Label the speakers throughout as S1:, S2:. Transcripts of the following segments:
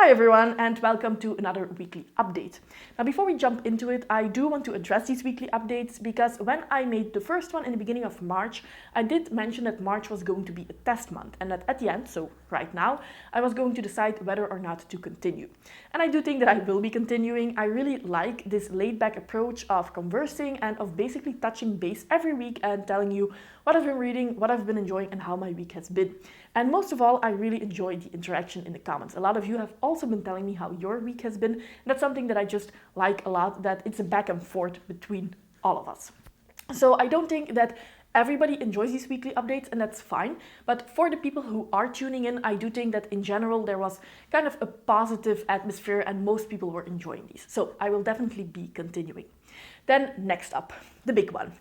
S1: Hi everyone, and welcome to another weekly update. Now before we jump into it, I do want to address these weekly updates because when I made the first one in the beginning of March, I did mention that March was going to be a test month and that at the end, so right now, I was going to decide whether or not to continue. And I do think that I will be continuing. I really like this laid-back approach of conversing and of basically touching base every week and telling you what I've been reading, what I've been enjoying, and how my week has been. And most of all, I really enjoy the interaction in the comments. A lot of you have also been telling me how your week has been. And that's something that I just like a lot, that it's a back and forth between all of us. So I don't think that everybody enjoys these weekly updates, and that's fine. But for the people who are tuning in, I do think that in general there was kind of a positive atmosphere and most people were enjoying these. So I will definitely be continuing. Then next up, the big one.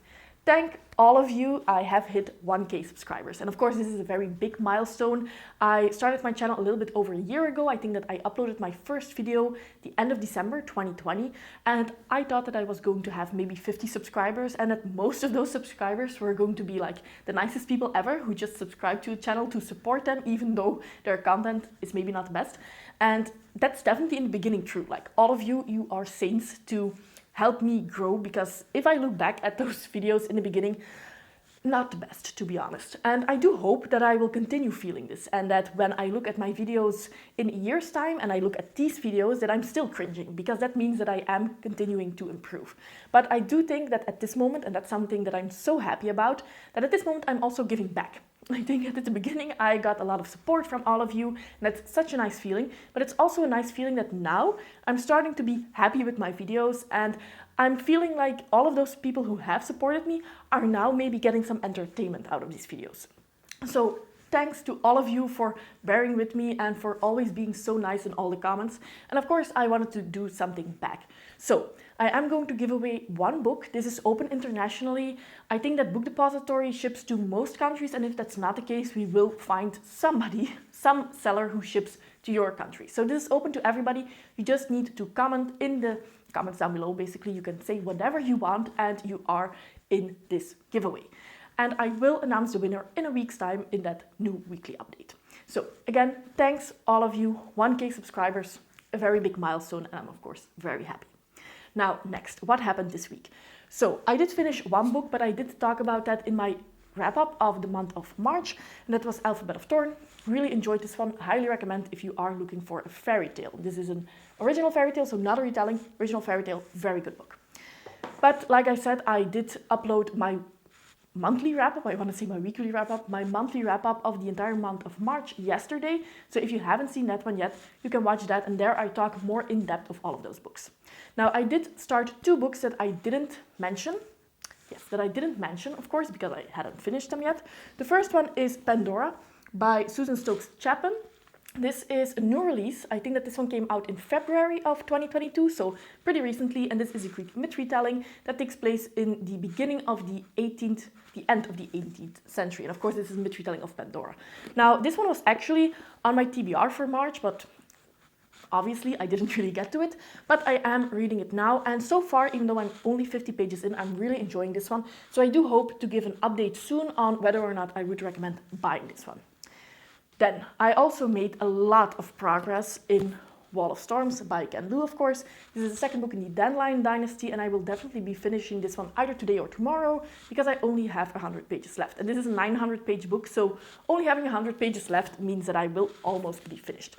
S1: Thank all of you, I have hit 1K subscribers. And of course, this is a very big milestone. I started my channel a little bit over a year ago. I think that I uploaded my first video the end of December 2020. And I thought that I was going to have maybe 50 subscribers and that most of those subscribers were going to be like the nicest people ever who just subscribe to a channel to support them, even though their content is maybe not the best. And that's definitely in the beginning true. Like all of you, you are saints to help me grow, because if I look back at those videos in the beginning, not the best, to be honest. And I do hope that I will continue feeling this, and that when I look at my videos in a year's time and I look at these videos, that I'm still cringing, because that means that I am continuing to improve. But I do think that at this moment, and that's something that I'm so happy about, that at this moment I'm also giving back. I think that at the beginning I got a lot of support from all of you, and that's such a nice feeling, but it's also a nice feeling that now I'm starting to be happy with my videos, and I'm feeling like all of those people who have supported me are now maybe getting some entertainment out of these videos. So thanks to all of you for bearing with me and for always being so nice in all the comments. And of course, I wanted to do something back. So I am going to give away one book. This is open internationally. I think that Book Depository ships to most countries, and if that's not the case, we will find somebody, some seller who ships to your country. So this is open to everybody. You just need to comment in the comments down below. Basically, you can say whatever you want and you are in this giveaway. And I will announce the winner in a week's time in that new weekly update. So again, thanks all of you, 1K subscribers, a very big milestone, and I'm of course very happy. Now next, what happened this week? So I did finish one book, but I did talk about that in my wrap up of the month of March, and that was Alphabet of Thorn. Really enjoyed this one, highly recommend if you are looking for a fairy tale. This is an original fairy tale, so not a retelling, original fairy tale, very good book. But like I said, I did upload my monthly wrap-up, I want to say my weekly wrap-up, my monthly wrap-up of the entire month of March yesterday. So if you haven't seen that one yet, you can watch that, and there I talk more in depth of all of those books. Now I did start two books that I didn't mention. Yes, that I didn't mention, of course, because I hadn't finished them yet. The first one is Pandora by Susan Stokes Chapman. This is a new release. I think that this one came out in February of 2022, so pretty recently, and this is a Greek myth retelling that takes place in the beginning of the end of the 18th century. And of course, this is a myth retelling of Pandora. Now, this one was actually on my TBR for March, but obviously I didn't really get to it, but I am reading it now, and so far, even though I'm only 50 pages in, I'm really enjoying this one. So I do hope to give an update soon on whether or not I would recommend buying this one. Then I also made a lot of progress in Wall of Storms by Ken Liu, of course. This is the second book in the Dandelion Dynasty, and I will definitely be finishing this one either today or tomorrow, because I only have 100 pages left. And this is a 900-page book, so only having 100 pages left means that I will almost be finished.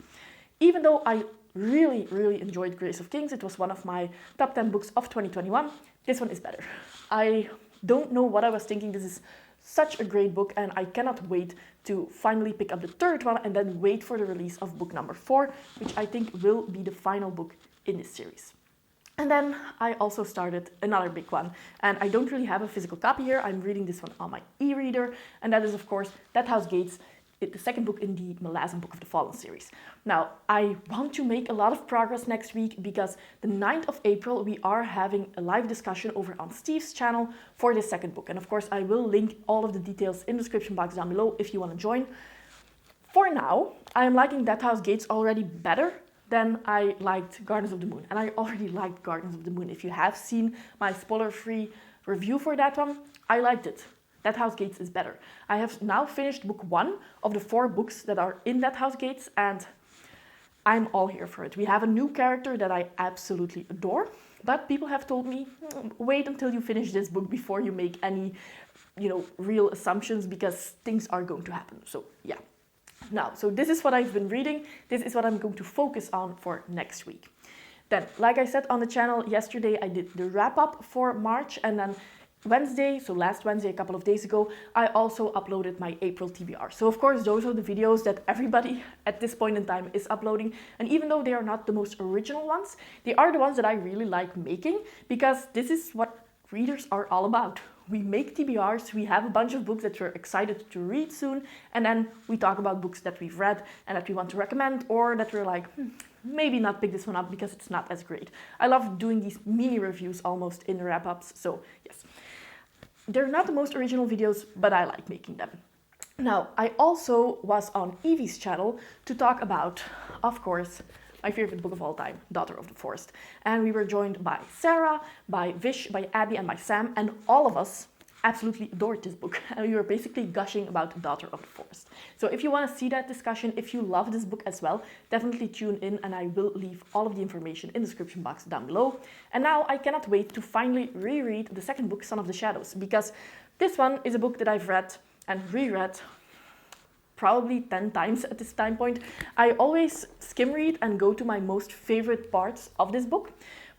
S1: Even though I really, really enjoyed Grace of Kings, it was one of my top 10 books of 2021, this one is better. I don't know what I was thinking. This is such a great book, and I cannot wait to finally pick up the third one and then wait for the release of book number 4, which I think will be the final book in this series. And then I also started another big one, and I don't really have a physical copy here. I'm reading this one on my e-reader, and that is of course That House Gates, the second book in the Malazan Book of the Fallen series. Now, I want to make a lot of progress next week, because the 9th of April we are having a live discussion over on Steve's channel for this second book. And of course, I will link all of the details in the description box down below if you want to join. For now, I am liking That House Gates already better than I liked Gardens of the Moon. And I already liked Gardens of the Moon. If you have seen my spoiler-free review for that one, I liked it. That House Gates is better. I have now finished book 1 of the 4 books that are in That House Gates, and I'm all here for it. We have a new character that I absolutely adore, but people have told me, wait until you finish this book before you make any, real assumptions, because things are going to happen. So yeah. Now, so this is what I've been reading. This is what I'm going to focus on for next week. Then, like I said on the channel yesterday, I did the wrap up for March, and then Wednesday, so last Wednesday, a couple of days ago, I also uploaded my April TBR. So of course, those are the videos that everybody at this point in time is uploading. And even though they are not the most original ones, they are the ones that I really like making, because this is what readers are all about. We make TBRs, we have a bunch of books that we're excited to read soon, and then we talk about books that we've read and that we want to recommend, or that we're like, maybe not pick this one up because it's not as great. I love doing these mini reviews almost in wrap-ups, so yes. They're not the most original videos, but I like making them. Now, I also was on Evie's channel to talk about, of course, my favorite book of all time, Daughter of the Forest. And we were joined by Sarah, by Vish, by Abby, and by Sam, and all of us absolutely adored this book. And we were basically gushing about Daughter of the Forest. So if you want to see that discussion, if you love this book as well, definitely tune in, and I will leave all of the information in the description box down below. And now I cannot wait to finally reread the second book, Son of the Shadows, because this one is a book that I've read and reread probably 10 times at this time point. I always skim read and go to my most favorite parts of this book,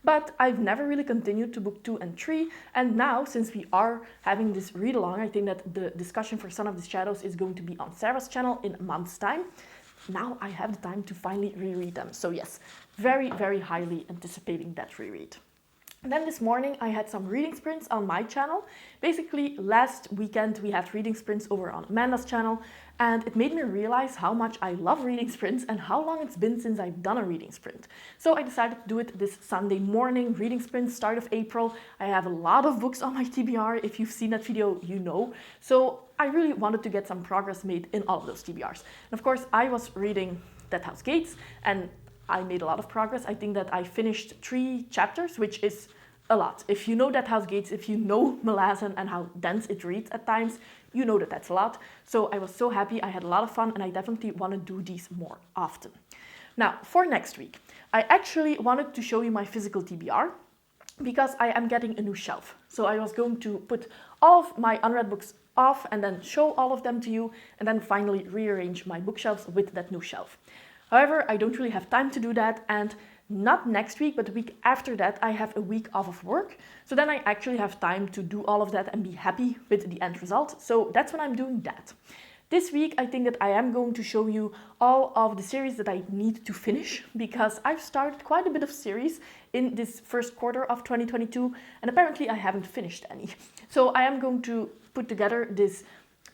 S1: but I've never really continued to book 2 and 3. And now, since we are having this read along, I think that the discussion for Son of the Shadows is going to be on Sarah's channel in a month's time. Now I have the time to finally reread them. So yes, very, very highly anticipating that reread. And then this morning I had some reading sprints on my channel. Basically, last weekend we had reading sprints over on Amanda's channel, and it made me realize how much I love reading sprints and how long it's been since I've done a reading sprint. So I decided to do it this Sunday morning, reading sprint, start of April. I have a lot of books on my TBR. If you've seen that video, you know. So I really wanted to get some progress made in all of those TBRs. And of course, I was reading Dead House Gates, and I made a lot of progress. I think that I finished 3 chapters, which is a lot. If you know Dead House Gates, if you know Malazan and how dense it reads at times, you know that that's a lot. So I was so happy, I had a lot of fun, and I definitely want to do these more often. Now, for next week, I actually wanted to show you my physical TBR, because I am getting a new shelf. So I was going to put all of my unread books off and then show all of them to you, and then finally rearrange my bookshelves with that new shelf. However, I don't really have time to do that, and not next week, but the week after that, I have a week off of work. So then I actually have time to do all of that and be happy with the end result. So that's when I'm doing that. This week, I think that I am going to show you all of the series that I need to finish, because I've started quite a bit of series in this first quarter of 2022, and apparently I haven't finished any. So I am going to put together this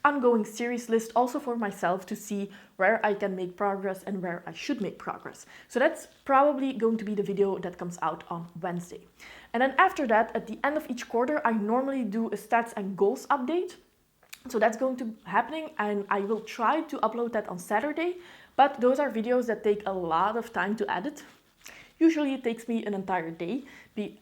S1: ongoing series list also for myself to see where I can make progress and where I should make progress. So that's probably going to be the video that comes out on Wednesday. And then after that, at the end of each quarter, I normally do a stats and goals update. So that's going to be happening, and I will try to upload that on Saturday, but those are videos that take a lot of time to edit. Usually it takes me an entire day,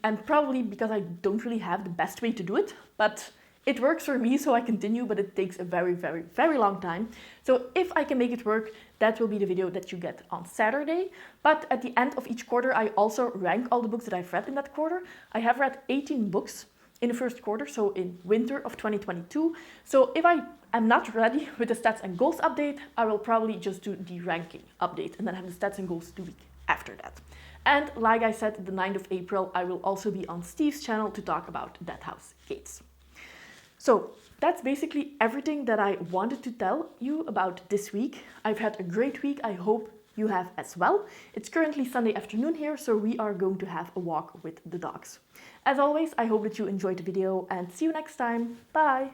S1: and probably because I don't really have the best way to do it, but it works for me, so I continue, but it takes a very, very, very long time. So if I can make it work, that will be the video that you get on Saturday. But at the end of each quarter, I also rank all the books that I've read in that quarter. I have read 18 books in the first quarter, so in winter of 2022. So if I am not ready with the stats and goals update, I will probably just do the ranking update and then have the stats and goals the week after that. And like I said, the 9th of April, I will also be on Steve's channel to talk about Dead House Gates. So that's basically everything that I wanted to tell you about this week. I've had a great week. I hope you have as well. It's currently Sunday afternoon here, so we are going to have a walk with the dogs. As always, I hope that you enjoyed the video, and see you next time. Bye!